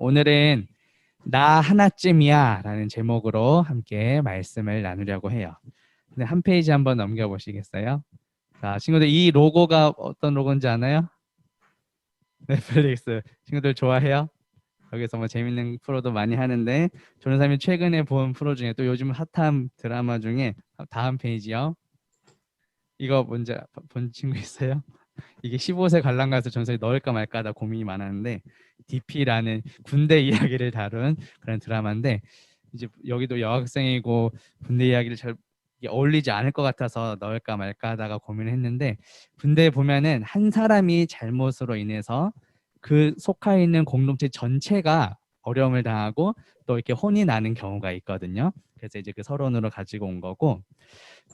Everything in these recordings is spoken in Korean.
오늘은 나 하나쯤이야 라는 제목으로 함께 말씀을 나누려고 해요. 근데 한 페이지 한번 넘겨보시겠어요? 자, 친구들 이 로고가 어떤 로고인지 아나요? 넷플릭스 친구들 좋아해요? 여기서 뭐 재밌는 프로도 많이 하는데 조은삼이 최근에 본 프로 중에 또 요즘 핫한 드라마 중에 다음 페이지요. 이거 뭔지 본 친구 있어요? 이게 15세 관람가에서 전설이 넣을까 말까 하다 고민이 많았는데 DP라는 군대 이야기를 다룬 그런 드라마인데 이제 여기도 여학생이고 군대 이야기를 잘 어울리지 않을 것 같아서 넣을까 말까 하다가 고민을 했는데 군대에 보면은 한 사람이 잘못으로 인해서 그 속해 있는 공동체 전체가 어려움을 당하고 또 이렇게 혼이 나는 경우가 있거든요. 그래서 이제 그 서론으로 가지고 온 거고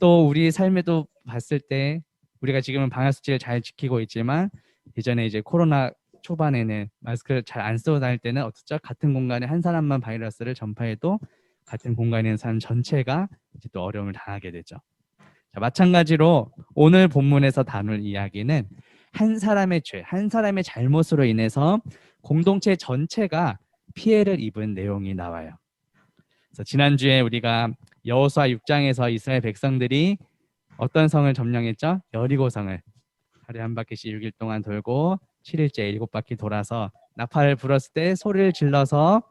또 우리 삶에도 봤을 때 우리가 지금은 방역 수칙을 잘 지키고 있지만 예전에 이제 코로나 초반에는 마스크를 잘 안 쓰고 다닐 때는 어떻죠? 같은 공간에 한 사람만 바이러스를 전파해도 같은 공간에 있는 사람 전체가 이제 또 어려움을 당하게 되죠. 자, 마찬가지로 오늘 본문에서 다룰 이야기는 한 사람의 죄, 한 사람의 잘못으로 인해서 공동체 전체가 피해를 입은 내용이 나와요. 그래서 지난주에 우리가 여호수아 6장에서 이스라엘 백성들이 어떤 성을 점령했죠? 여리고성을 하루에 한 바퀴씩 6일 동안 돌고 7일째 7바퀴 돌아서 나팔을 불었을 때 소리를 질러서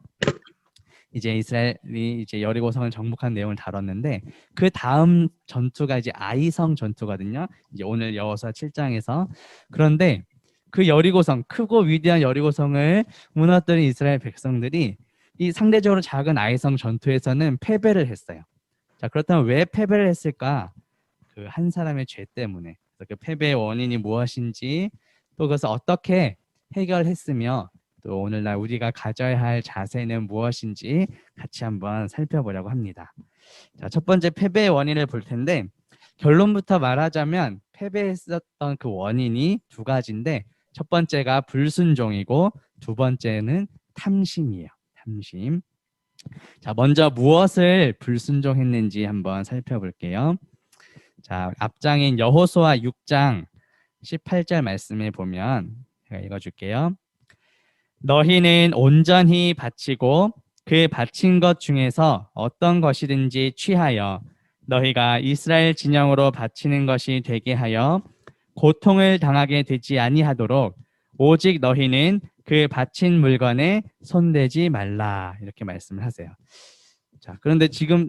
이제 이스라엘이 이제 여리고성을 정복한 내용을 다뤘는데 그 다음 전투가 이제 아이성 전투거든요. 이제 오늘 여호수아 7장에서 그런데 그 여리고성 크고 위대한 여리고성을 무너뜨린 이스라엘 백성들이 이 상대적으로 작은 아이성 전투에서는 패배를 했어요. 자, 그렇다면 왜 패배를 했을까? 그 한 사람의 죄 때문에. 그래서 그 패배의 원인이 무엇인지 또 그것을 어떻게 해결했으며 또 오늘날 우리가 가져야 할 자세는 무엇인지 같이 한번 살펴보려고 합니다. 자, 첫 번째 패배의 원인을 볼 텐데 결론부터 말하자면 패배했었던 그 원인이 두 가지인데 첫 번째가 불순종이고 두 번째는 탐심이에요. 탐심. 자, 먼저 무엇을 불순종했는지 한번 살펴볼게요. 자, 앞장인 여호수아 6장 18절 말씀에 보면 제가 읽어줄게요. 너희는 온전히 바치고 그 바친 것 중에서 어떤 것이든지 취하여 너희가 이스라엘 진영으로 바치는 것이 되게 하여 고통을 당하게 되지 아니하도록 오직 너희는 그 바친 물건에 손대지 말라 이렇게 말씀을 하세요. 자, 그런데 지금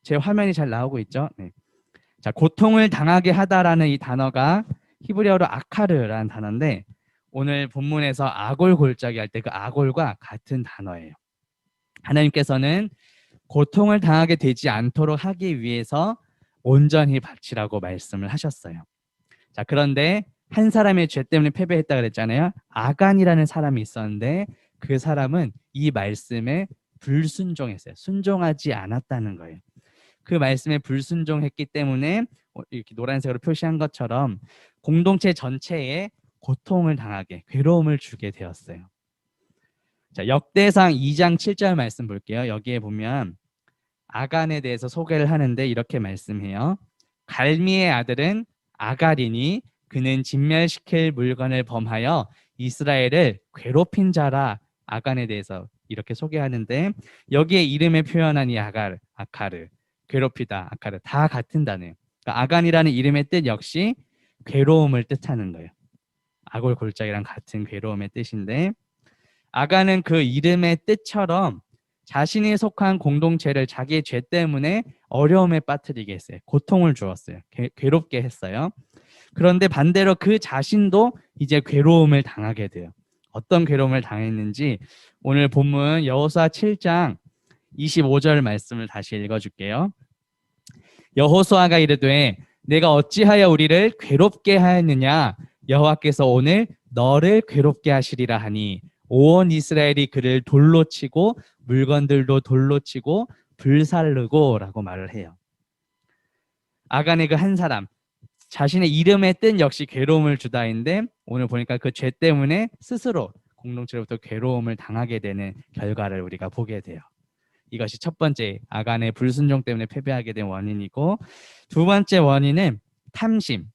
제 화면이 잘 나오고 있죠? 네. 자, 고통을 당하게 하다라는 이 단어가 히브리어로 아카르라는 단어인데 오늘 본문에서 아골 골짜기 할 때 그 아골과 같은 단어예요. 하나님께서는 고통을 당하게 되지 않도록 하기 위해서 온전히 바치라고 말씀을 하셨어요. 자, 그런데 한 사람의 죄 때문에 패배했다 그랬잖아요. 아간이라는 사람이 있었는데 그 사람은 이 말씀에 불순종했어요. 순종하지 않았다는 거예요. 그 말씀에 불순종했기 때문에 이렇게 노란색으로 표시한 것처럼 공동체 전체에 고통을 당하게 괴로움을 주게 되었어요. 자, 역대상 2장 7절 말씀 볼게요. 여기에 보면 아간에 대해서 소개를 하는데 이렇게 말씀해요. 갈미의 아들은 아갈이니 그는 진멸시킬 물건을 범하여 이스라엘을 괴롭힌 자라. 아간에 대해서 이렇게 소개하는데 여기에 이름에 표현한 이 아카르 괴롭히다, 아카르 다 같은 단어예요. 그러니까 아간이라는 이름의 뜻 역시 괴로움을 뜻하는 거예요. 아골 골짜기랑 같은 괴로움의 뜻인데 아간은 그 이름의 뜻처럼 자신이 속한 공동체를 자기의 죄 때문에 어려움에 빠뜨리게 했어요. 고통을 주었어요. 괴롭게 했어요. 그런데 반대로 그 자신도 이제 괴로움을 당하게 돼요. 어떤 괴로움을 당했는지 오늘 본문 여호수아 7장 25절 말씀을 다시 읽어줄게요. 여호수아가 이르되 내가 어찌하여 우리를 괴롭게 하였느냐 여호와께서 오늘 너를 괴롭게 하시리라 하니 온 이스라엘이 그를 돌로 치고 물건들도 돌로 치고 불살르고 라고 말을 해요. 아간의 그 한 사람 자신의 이름의 뜻 역시 괴로움을 주다인데 오늘 보니까 그 죄 때문에 스스로 공동체로부터 괴로움을 당하게 되는 결과를 우리가 보게 돼요. 이것이 첫 번째 아간의 불순종 때문에 패배하게 된 원인이고 두 번째 원인은 탐심.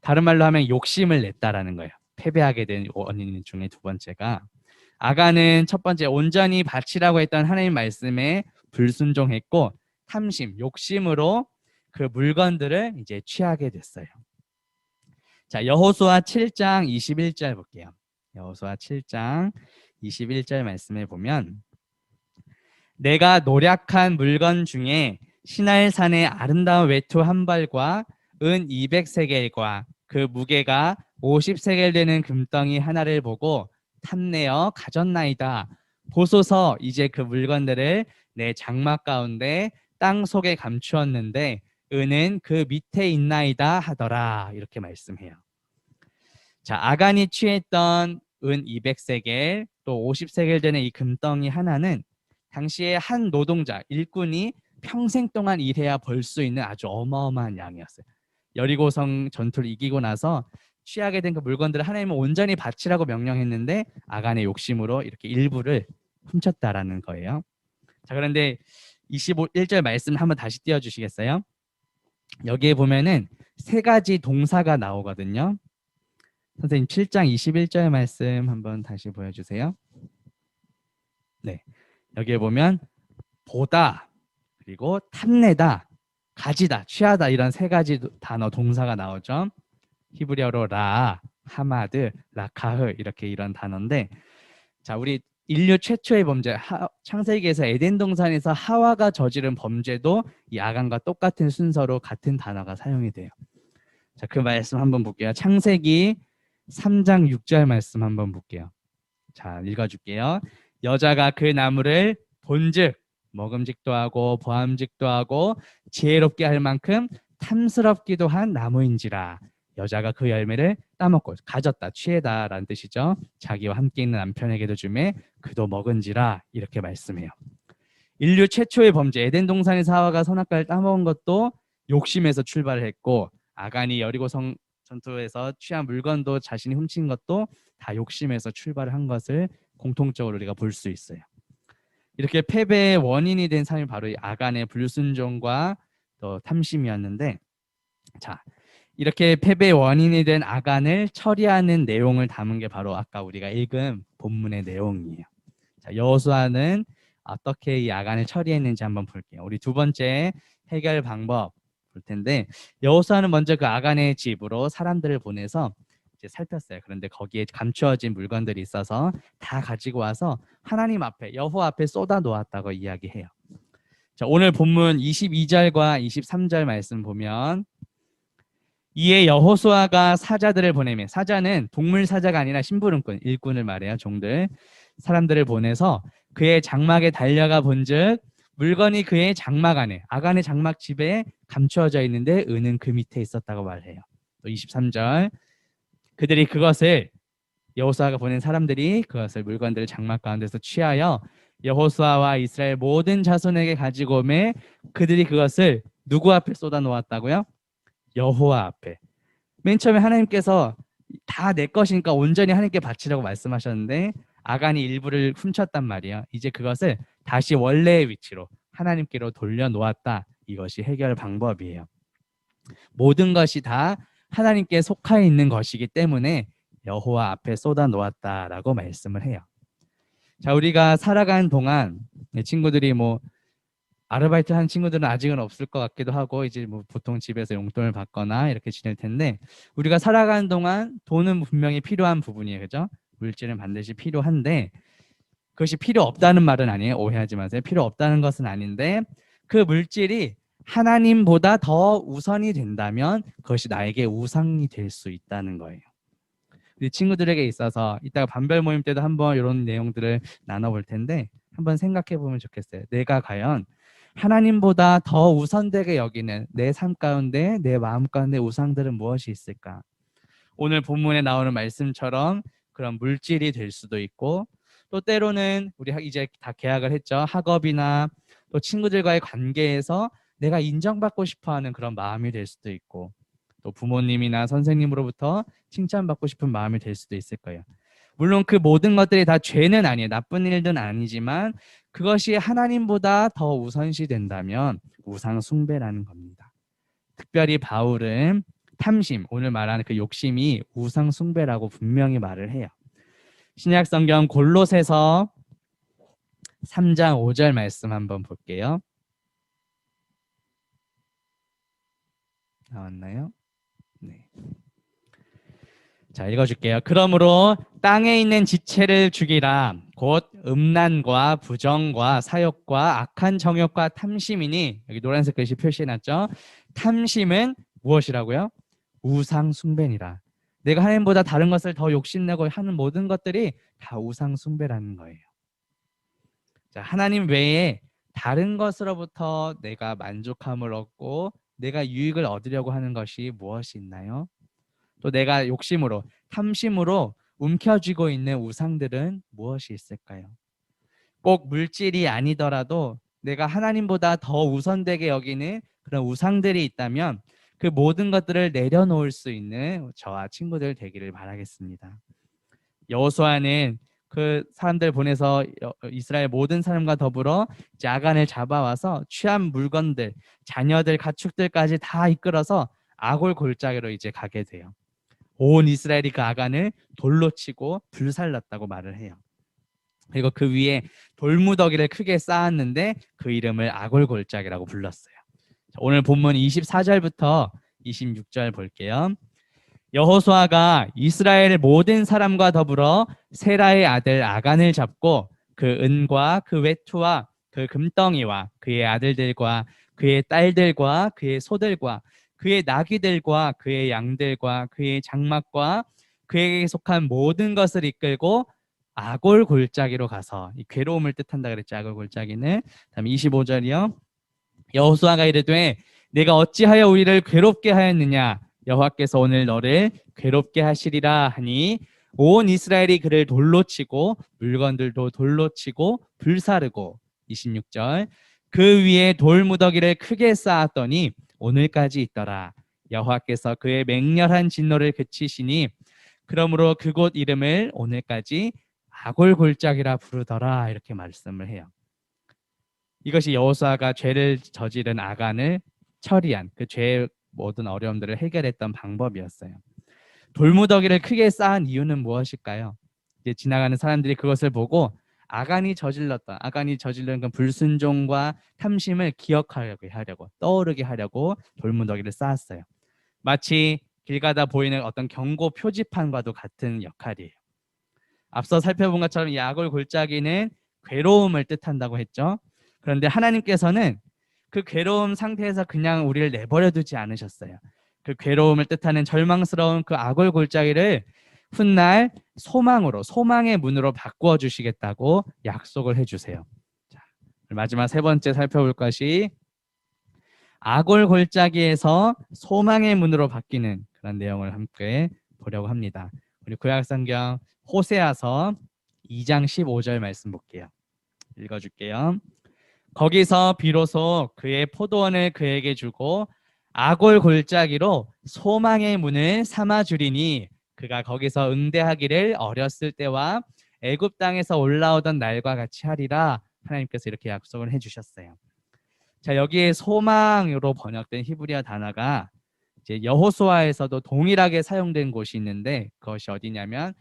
다른 말로 하면 욕심을 냈다라는 거예요. 패배하게 된 원인 중에 두 번째가 아간은 첫 번째 온전히 바치라고 했던 하나님 말씀에 불순종했고 탐심, 욕심으로 그 물건들을 이제 취하게 됐어요. 자, 여호수아 7장 21절 볼게요. 여호수아 7장 21절 말씀에 보면 내가 노략한 물건 중에 시날산의 아름다운 외투 한 벌과 은 200세겔과 그 무게가 50세겔 되는 금덩이 하나를 보고 탐내어 가졌나이다. 보소서 이제 그 물건들을 내 장막 가운데 땅 속에 감추었는데 은은 그 밑에 있나이다 하더라. 이렇게 말씀해요. 자, 아간이 취했던 은 200세겔 또 50세겔 되는 이 금덩이 하나는 당시에 한 노동자, 일꾼이 평생 동안 일해야 벌 수 있는 아주 어마어마한 양이었어요. 여리고성 전투를 이기고 나서 취하게 된 그 물건들을 하나님은 온전히 바치라고 명령했는데 아간의 욕심으로 이렇게 일부를 훔쳤다라는 거예요. 자, 그런데 21절 말씀 한번 다시 띄워주시겠어요? 여기에 보면은 세 가지 동사가 나오거든요. 선생님 7장 21절 말씀 한번 다시 보여주세요. 네, 여기에 보면 보다, 그리고 탐내다, 가지다, 취하다 이런 세 가지 단어 동사가 나오죠. 히브리어로 라, 하마드, 라카흐 이렇게 이런 단어인데, 자, 우리 인류 최초의 범죄 창세기에서 에덴 동산에서 하와가 저지른 범죄도 이 아간과 똑같은 순서로 같은 단어가 사용이 돼요. 자, 그 말씀 한번 볼게요. 창세기 3장 6절 말씀 한번 볼게요. 자, 읽어줄게요. 여자가 그 나무를 본즉 먹음직도 하고 보암직도 하고 지혜롭게 할 만큼 탐스럽기도 한 나무인지라. 여자가 그 열매를 따먹고 가졌다, 취해다라는 뜻이죠. 자기와 함께 있는 남편에게도 주매 그도 먹은지라 이렇게 말씀해요. 인류 최초의 범죄 에덴 동산에서 하와가 선악과를 따먹은 것도 욕심에서 출발을 했고 아간이 여리고 성 전투에서 취한 물건도 자신이 훔친 것도 다 욕심에서 출발을 한 것을 공통적으로 우리가 볼 수 있어요. 이렇게 패배의 원인이 된 삶이 바로 이 아간의 불순종과 또 탐심이었는데, 자, 이렇게 패배의 원인이 된 아간을 처리하는 내용을 담은 게 바로 아까 우리가 읽은 본문의 내용이에요. 자, 여호수아는 어떻게 이 아간을 처리했는지 한번 볼게요. 우리 두 번째 해결 방법 볼 텐데, 여호수아는 먼저 그 아간의 집으로 사람들을 보내서 이제 살폈어요. 그런데 거기에 감추어진 물건들이 있어서 다 가지고 와서 하나님 앞에, 여호와 앞에 쏟아 놓았다고 이야기해요. 자, 오늘 본문 22절과 23절 말씀 보면 이에 여호수아가 사자들을 보내며, 사자는 동물 사자가 아니라 심부름꾼, 일꾼을 말해요. 종들, 사람들을 보내서 그의 장막에 달려가 본즉 물건이 그의 장막 안에, 아간의 장막 집에 감추어져 있는데 은은 그 밑에 있었다고 말해요. 또 23절, 그들이 그것을, 여호수아가 보낸 사람들이 그것을, 물건들을 장막 가운데서 취하여 여호수아와 이스라엘 모든 자손에게 가지고 오매 그들이 그것을 누구 앞에 쏟아 놓았다고요? 여호와 앞에. 맨 처음에 하나님께서 다 내 것이니까 온전히 하나님께 바치라고 말씀하셨는데 아간이 일부를 훔쳤단 말이에요. 이제 그것을 다시 원래의 위치로 하나님께로 돌려놓았다. 이것이 해결 방법이에요. 모든 것이 다 하나님께 속하여 있는 것이기 때문에 여호와 앞에 쏟아 놓았다라고 말씀을 해요. 자, 우리가 살아가는 동안 친구들이 뭐 아르바이트 하는 친구들은 아직은 없을 것 같기도 하고 이제 뭐 보통 집에서 용돈을 받거나 이렇게 지낼 텐데, 우리가 살아가는 동안 돈은 분명히 필요한 부분이에요. 그죠? 물질은 반드시 필요한데 그것이 필요 없다는 말은 아니에요. 오해하지 마세요. 필요 없다는 것은 아닌데 그 물질이 하나님보다 더 우선이 된다면 그것이 나에게 우상이 될 수 있다는 거예요. 우리 친구들에게 있어서 이따가 반별 모임 때도 한번 이런 내용들을 나눠볼 텐데 한번 생각해 보면 좋겠어요. 내가 과연 하나님보다 더 우선되게 여기는 내 삶 가운데, 내 마음 가운데 우상들은 무엇이 있을까? 오늘 본문에 나오는 말씀처럼 그런 물질이 될 수도 있고, 또 때로는 우리 이제 다 계약을 했죠. 학업이나 또 친구들과의 관계에서 내가 인정받고 싶어하는 그런 마음이 될 수도 있고, 또 부모님이나 선생님으로부터 칭찬받고 싶은 마음이 될 수도 있을 거예요. 물론 그 모든 것들이 다 죄는 아니에요. 나쁜 일은 아니지만 그것이 하나님보다 더 우선시 된다면 우상 숭배라는 겁니다. 특별히 바울은 탐심, 오늘 말하는 그 욕심이 우상 숭배라고 분명히 말을 해요. 신약 성경 골로새서 3장 5절 말씀 한번 볼게요. 나왔나요? 네. 자, 읽어줄게요. 그러므로 땅에 있는 지체를 죽이라. 곧 음란과 부정과 사욕과 악한 정욕과 탐심이니, 여기 노란색 글씨 표시해놨죠. 탐심은 무엇이라고요? 우상 숭배니라. 내가 하나님보다 다른 것을 더 욕심내고 하는 모든 것들이 다 우상 숭배라는 거예요. 자, 하나님 외에 다른 것으로부터 내가 만족함을 얻고 내가 유익을 얻으려고 하는 것이 무엇이 있나요? 또 내가 욕심으로, 탐심으로 움켜쥐고 있는 우상들은 무엇이 있을까요? 꼭 물질이 아니더라도 내가 하나님보다 더 우선되게 여기는 그런 우상들이 있다면 그 모든 것들을 내려놓을 수 있는 저와 친구들 되기를 바라겠습니다. 여호수아는 그 사람들 보내서 이스라엘 모든 사람과 더불어 이제 아간을 잡아와서 취한 물건들, 자녀들, 가축들까지 다 이끌어서 아골 골짜기로 이제 가게 돼요. 온 이스라엘이 그 아간을 돌로 치고 불살랐다고 말을 해요. 그리고 그 위에 돌무더기를 크게 쌓았는데 그 이름을 아골 골짜기라고 불렀어요. 오늘 본문 24절부터 26절 볼게요. 여호수아가 이스라엘 모든 사람과 더불어 세라의 아들 아간을 잡고 그 은과 그 외투와 그 금덩이와 그의 아들들과 그의 딸들과 그의 소들과 그의 나귀들과 그의 양들과 그의 장막과 그에게 속한 모든 것을 이끌고 아골 골짜기로 가서, 이 괴로움을 뜻한다 그랬죠. 아골 골짜기는. 다음에 25절이요. 여호수아가 이르되 내가 어찌하여 우리를 괴롭게 하였느냐, 여호와께서 오늘 너를 괴롭게 하시리라 하니 온 이스라엘이 그를 돌로 치고 물건들도 돌로 치고 불사르고, 26절, 그 위에 돌무더기를 크게 쌓았더니 오늘까지 있더라. 여호와께서 그의 맹렬한 진노를 그치시니 그러므로 그곳 이름을 오늘까지 아골 골짜기라 부르더라. 이렇게 말씀을 해요. 이것이 여호수아가 죄를 저지른 아간을 처리한, 그 죄의 모든 어려움들을 해결했던 방법이었어요. 돌무더기를 크게 쌓은 이유는 무엇일까요? 이제 지나가는 사람들이 그것을 보고 아간이 저질른 그 불순종과 탐심을 기억하려고 하려고, 떠오르게 하려고 돌무더기를 쌓았어요. 마치 길 가다 보이는 어떤 경고 표지판과도 같은 역할이에요. 앞서 살펴본 것처럼 이 아골 골짜기는 괴로움을 뜻한다고 했죠. 그런데 하나님께서는 그 괴로움 상태에서 그냥 우리를 내버려 두지 않으셨어요. 그 괴로움을 뜻하는 절망스러운 그 아골 골짜기를 훗날 소망으로, 소망의 문으로 바꾸어 주시겠다고 약속을 해주세요. 자, 마지막 세 번째 살펴볼 것이 아골 골짜기에서 소망의 문으로 바뀌는 그런 내용을 함께 보려고 합니다. 우리 구약성경 호세아서 2장 15절 말씀 볼게요. 읽어줄게요. 거기서 비로소 그의 포도원을 그에게 주고 아골 골짜기로 소망의 문을 삼아 주리니 그가 거기서 응대하기를 어렸을 때와 애굽 땅에서 올라오던 날과 같이 하리라. 하나님께서 이렇게 약속을 해주셨어요. 자, 여기에 소망으로 번역된 히브리어 단어가 이제 여호수아에서도 동일하게 사용된 곳이 있는데 그것이 어디냐면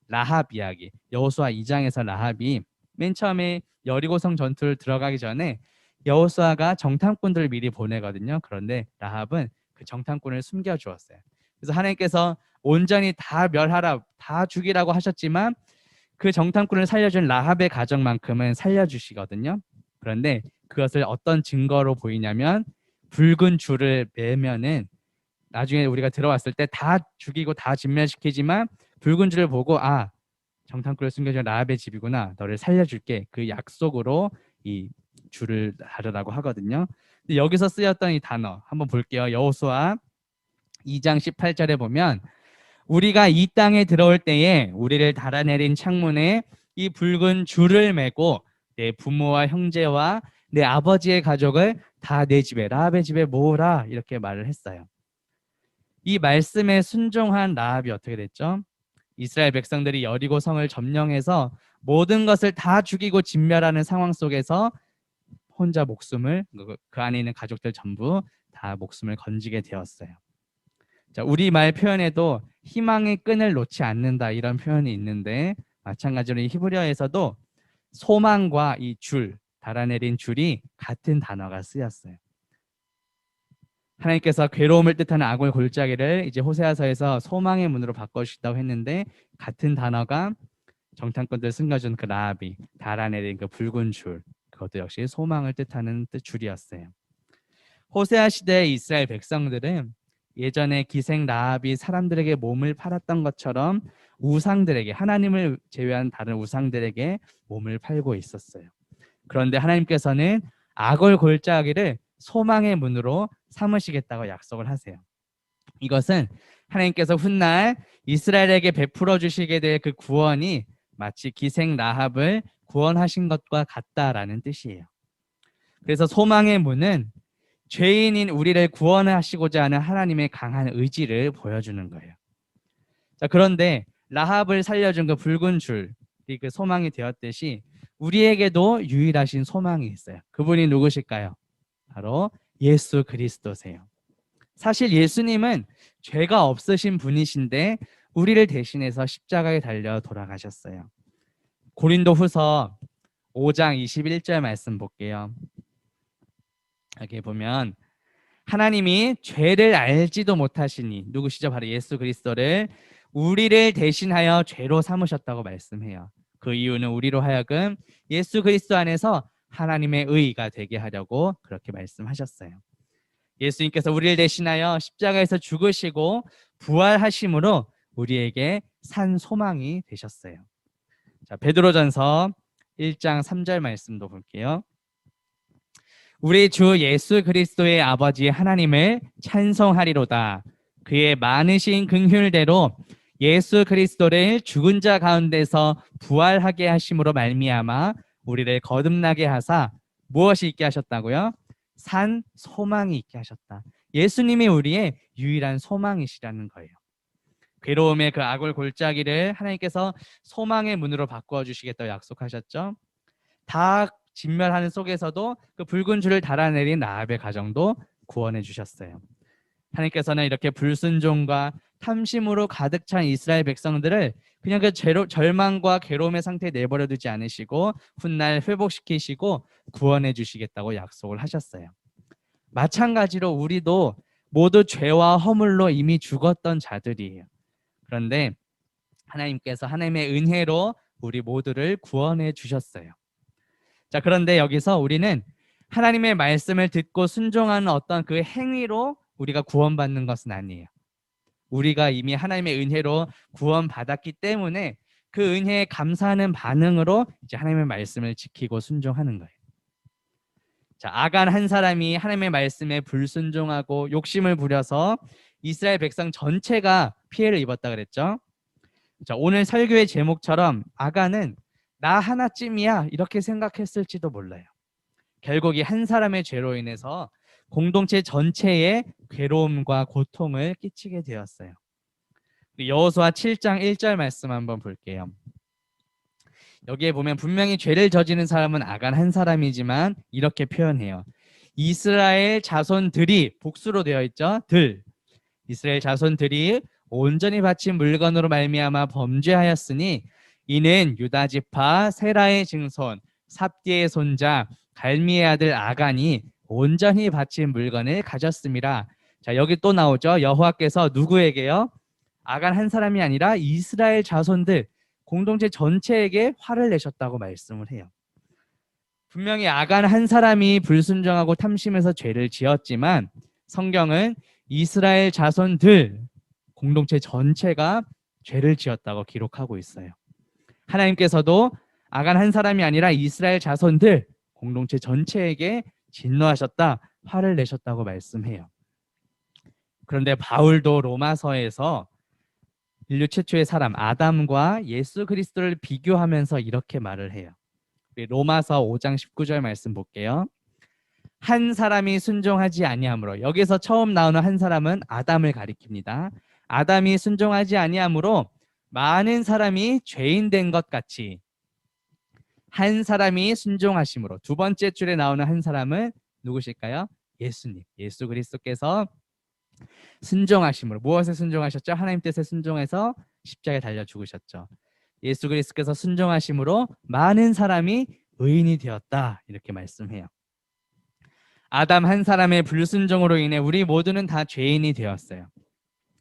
라합 이야기. 여호수아 2장에서 라합이 맨 처음에 여리고성 전투를 들어가기 전에 여호수아가 정탐꾼들을 미리 보내거든요. 그런데 라합은 그 정탐꾼을 숨겨 주었어요. 그래서 하나님께서 온전히 다 멸하라, 다 죽이라고 하셨지만 그 정탐꾼을 살려준 라합의 가정만큼은 살려주시거든요. 그런데 그것을 어떤 증거로 보이냐면 붉은 줄을 매면은 나중에 우리가 들어왔을 때 다 죽이고 다 진멸시키지만 붉은 줄을 보고 정탐꾼을 숨겨준 라합의 집이구나, 너를 살려줄게, 그 약속으로 이 줄을 다르라고 하거든요. 근데 여기서 쓰였던 이 단어 한번 볼게요. 여호수아 2장 18절에 보면 우리가 이 땅에 들어올 때에 우리를 달아내린 창문에 이 붉은 줄을 매고 내 부모와 형제와 내 아버지의 가족을 다 내 집에, 라합의 집에 모으라, 이렇게 말을 했어요. 이 말씀에 순종한 라합이 어떻게 됐죠? 이스라엘 백성들이 여리고 성을 점령해서 모든 것을 다 죽이고 진멸하는 상황 속에서 혼자 목숨을, 그 안에 있는 가족들 전부 다 목숨을 건지게 되었어요. 자, 우리말 표현에도 희망의 끈을 놓지 않는다, 이런 표현이 있는데 마찬가지로 이 히브리어에서도 소망과 이 줄, 달아내린 줄이 같은 단어가 쓰였어요. 하나님께서 괴로움을 뜻하는 악을 골짜기를 이제 호세아서에서 소망의 문으로 바꿔주시다고 했는데 같은 단어가 정탐꾼들 숨겨준 그 라합이 달아내린 그 붉은 줄, 그것도 역시 소망을 뜻하는 줄이었어요. 호세아 시대의 이스라엘 백성들은 예전에 기생 라합이 사람들에게 몸을 팔았던 것처럼 우상들에게, 하나님을 제외한 다른 우상들에게 몸을 팔고 있었어요. 그런데 하나님께서는 악을 골짜기를 소망의 문으로 삼으시겠다고 약속을 하세요. 이것은 하나님께서 훗날 이스라엘에게 베풀어 주시게 될 그 구원이 마치 기생 라합을 구원하신 것과 같다라는 뜻이에요. 그래서 소망의 문은 죄인인 우리를 구원하시고자 하는 하나님의 강한 의지를 보여주는 거예요. 자, 그런데 라합을 살려준 그 붉은 줄이 그 소망이 되었듯이 우리에게도 유일하신 소망이 있어요. 그분이 누구실까요? 바로 예수 그리스도세요. 사실 예수님은 죄가 없으신 분이신데 우리를 대신해서 십자가에 달려 돌아가셨어요. 고린도후서 5장 21절 말씀 볼게요. 여기 보면 하나님이 죄를 알지도 못하시니 누구시죠? 바로 예수 그리스도를 우리를 대신하여 죄로 삼으셨다고 말씀해요. 그 이유는 우리로 하여금 예수 그리스도 안에서 하나님의 의가 되게 하려고 그렇게 말씀하셨어요. 예수님께서 우리를 대신하여 십자가에서 죽으시고 부활하심으로 우리에게 산 소망이 되셨어요. 자, 베드로전서 1장 3절 말씀도 볼게요. 우리 주 예수 그리스도의 아버지 하나님을 찬송하리로다. 그의 많으신 긍휼대로 예수 그리스도를 죽은 자 가운데서 부활하게 하심으로 말미암아 우리를 거듭나게 하사 무엇이 있게 하셨다고요? 산 소망이 있게 하셨다. 예수님이 우리의 유일한 소망이시라는 거예요. 괴로움의 그 악을 골짜기를 하나님께서 소망의 문으로 바꾸어 주시겠다고 약속하셨죠. 다 진멸하는 속에서도 그 붉은 줄을 달아내린 라합의 가정도 구원해 주셨어요. 하나님께서는 이렇게 불순종과 탐심으로 가득 찬 이스라엘 백성들을 그냥 그 절망과 괴로움의 상태에 내버려 두지 않으시고 훗날 회복시키시고 구원해 주시겠다고 약속을 하셨어요. 마찬가지로 우리도 모두 죄와 허물로 이미 죽었던 자들이에요. 그런데 하나님께서 하나님의 은혜로 우리 모두를 구원해 주셨어요. 자, 그런데 여기서 우리는 하나님의 말씀을 듣고 순종하는 어떤 그 행위로 우리가 구원받는 것은 아니에요. 우리가 이미 하나님의 은혜로 구원받았기 때문에 그 은혜에 감사하는 반응으로 이제 하나님의 말씀을 지키고 순종하는 거예요. 자, 아간 한 사람이 하나님의 말씀에 불순종하고 욕심을 부려서 이스라엘 백성 전체가 피해를 입었다 그랬죠. 자, 오늘 설교의 제목처럼 아간은 나 하나쯤이야 이렇게 생각했을지도 몰라요. 결국 이 한 사람의 죄로 인해서 공동체 전체에 괴로움과 고통을 끼치게 되었어요. 여호수아 7장 1절 말씀 한번 볼게요. 여기에 보면 분명히 죄를 저지른 사람은 아간 한 사람이지만 이렇게 표현해요. 이스라엘 자손들이, 복수로 되어 있죠. 이스라엘 자손들이 온전히 바친 물건으로 말미암아 범죄하였으니 이는 유다 지파 세라의 증손 삽디의 손자 갈미의 아들 아간이 온전히 바친 물건을 가졌습니다. 자, 여기 또 나오죠. 여호와께서 누구에게요? 아간 한 사람이 아니라 이스라엘 자손들 공동체 전체에게 화를 내셨다고 말씀을 해요. 분명히 아간 한 사람이 불순종하고 탐심해서 죄를 지었지만 성경은 이스라엘 자손들 공동체 전체가 죄를 지었다고 기록하고 있어요. 하나님께서도 아간 한 사람이 아니라 이스라엘 자손들 공동체 전체에게 진노하셨다, 화를 내셨다고 말씀해요. 그런데 바울도 로마서에서 인류 최초의 사람 아담과 예수 그리스도를 비교하면서 이렇게 말을 해요. 로마서 5장 19절 말씀 볼게요. 한 사람이 순종하지 아니하므로, 여기서 처음 나오는 한 사람은 아담을 가리킵니다. 아담이 순종하지 아니하므로 많은 사람이 죄인 된 것 같이 한 사람이 순종하심으로, 두 번째 줄에 나오는 한 사람은 누구실까요? 예수님, 예수 그리스도께서 순종하심으로, 무엇에 순종하셨죠? 하나님 뜻에 순종해서 십자가에 달려 죽으셨죠. 예수 그리스도께서 순종하심으로 많은 사람이 의인이 되었다. 이렇게 말씀해요. 아담 한 사람의 불순종으로 인해 우리 모두는 다 죄인이 되었어요.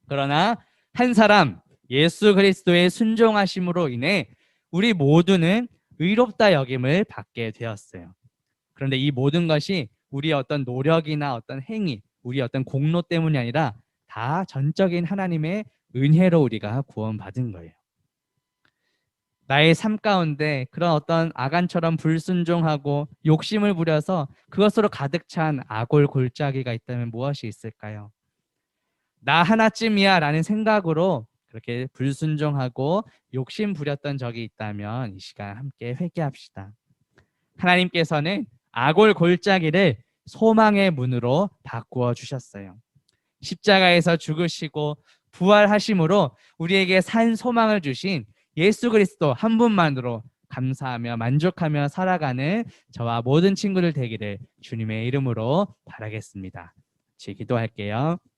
그러나 한 사람 예수 그리스도의 순종하심으로 인해 우리 모두는 의롭다 여김을 받게 되었어요. 그런데 이 모든 것이 우리의 어떤 노력이나 어떤 행위, 우리의 어떤 공로 때문이 아니라 다 전적인 하나님의 은혜로 우리가 구원받은 거예요. 나의 삶 가운데 그런 어떤 아간처럼 불순종하고 욕심을 부려서 그것으로 가득 찬 아골 골짜기가 있다면 무엇이 있을까요? 나 하나쯤이야 라는 생각으로 그렇게 불순종하고 욕심 부렸던 적이 있다면 이 시간 함께 회개합시다. 하나님께서는 아골 골짜기를 소망의 문으로 바꾸어 주셨어요. 십자가에서 죽으시고 부활하심으로 우리에게 산 소망을 주신 예수 그리스도 한 분만으로 감사하며 만족하며 살아가는 저와 모든 친구들 되기를 주님의 이름으로 바라겠습니다. 같이 기도할게요.